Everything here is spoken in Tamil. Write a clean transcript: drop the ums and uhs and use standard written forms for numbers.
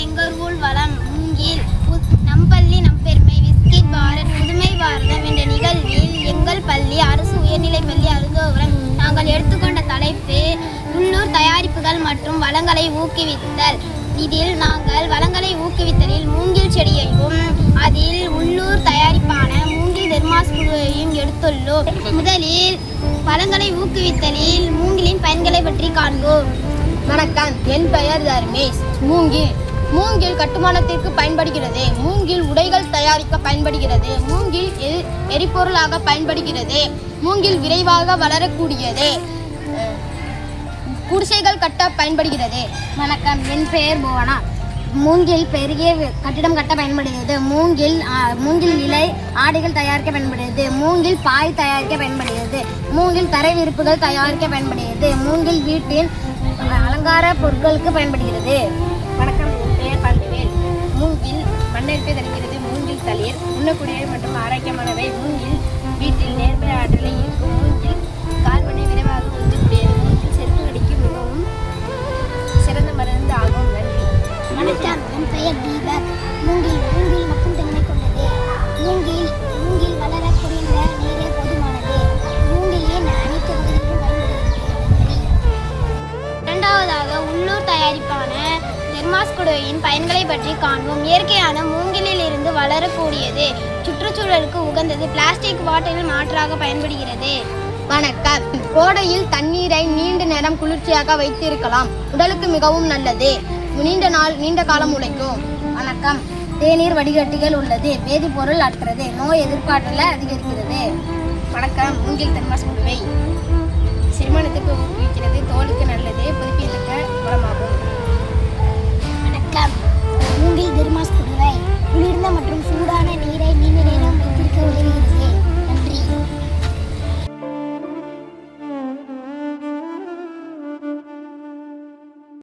எங்கள் ஊர் வளம் மூங்கில் நம் பள்ளி நம் பெருமை விஸ்கிட் பாரத் புதுமை பாரதம் என்ற நிகழ்வில் எங்கள் பள்ளி அரசு உயர்நிலைப் பள்ளி அருந்தோபுரம் நாங்கள் எடுத்துக்கொண்ட தலைப்பு உள்ளூர் தயாரிப்புகள் மற்றும் வளங்களை ஊக்குவித்தல். இதில் நாங்கள் வளங்களை ஊக்குவித்தலில் மூங்கில் செடியையும் அதில் உள்ளூர் தயாரிப்பான மூங்கில் தெர்மாஸ் குழுவையும் எடுத்துள்ளோம். முதலில் வளங்களை ஊக்குவித்தலில் மூங்கிலின் பயன்களை பற்றி காண்போம். வணக்கம், என் பெயர் தர்மேஷ். மூங்கில் கட்டுமானத்திற்கு பயன்படுகிறது. மூங்கில் உடைகள் தயாரிக்க பயன்படுகிறது. மூங்கில் எரிபொருளாக பயன்படுகிறது. மூங்கில் விரைவாக வளரக்கூடியது. குடிசைகள் கட்ட பயன்படுகிறது. வணக்கம், என் பெயர் புவனா. மூங்கில் பெரிய கட்டிடம் கட்ட பயன்படுகிறது. மூங்கில் இலை ஆடைகள் தயாரிக்க பயன்படுகிறது. மூங்கில் பாய் தயாரிக்க பயன்படுகிறது. மூங்கில் தரை விரிப்புகள் தயாரிக்க பயன்படுகிறது. மூங்கில் வீட்டின் அலங்கார பொருட்களுக்கு பயன்படுகிறது. வணக்கம், என் பெயர் பழனிவேல். மூங்கில் மண்ணெடுப்பை தருகிறது. மூங்கில் தளிர் உண்ணக்கூடியவை மற்றும் ஆரோக்கியமானவை. மூங்கில் வீட்டில் நேர்மறை ஆற்றலை ஈர்க்கும். மூங்கில் கார்பனை விரைவாக உறிஞ்சக்கூடியது. மூங்கில் செருப்பு கடிக்கு மிகவும் சிறந்த மருந்து ஆகும். நன்றி. வணக்கம், என் பெயர் தீபக். மூங்கில் மக்கும் தன்மை கொண்டது. மூங்கில் வளர குறைந்த நீரே போதுமானது. மூங்கிலின் அனைத்து பகுதிகளும் பயன்படுகிறது. இரண்டாவதாக உள்ளூர் தயாரிப்பான தெர்மாஸ் குடுவையின் பயன்களை பற்றி காண்போம். இயற்கையான மூங்கிலில் இருந்து வளரக்கூடியது. சுற்றுச்சூழலுக்கு உகந்தது. பிளாஸ்டிக் பாட்டில் மாற்றாக பயன்படுகிறது. வணக்கம், கோடையில் தண்ணீரை நீண்ட நேரம் குளிர்ச்சியாக வைத்திருக்கலாம். உடலுக்கு மிகவும் நல்லது. நீண்ட காலம் உழைக்கும். வணக்கம், தேநீர் வடிகட்டிகள் உள்ளது. வேதிப்பொருள் அற்றது. நோய் எதிர்ப்பாற்றலை அதிகரிக்கிறது. வணக்கம், மூங்கில் தெர்மாஸ் குடுவை செரிமானத்திற்கு ஊக்குவிக்கிறது. தோலுக்கு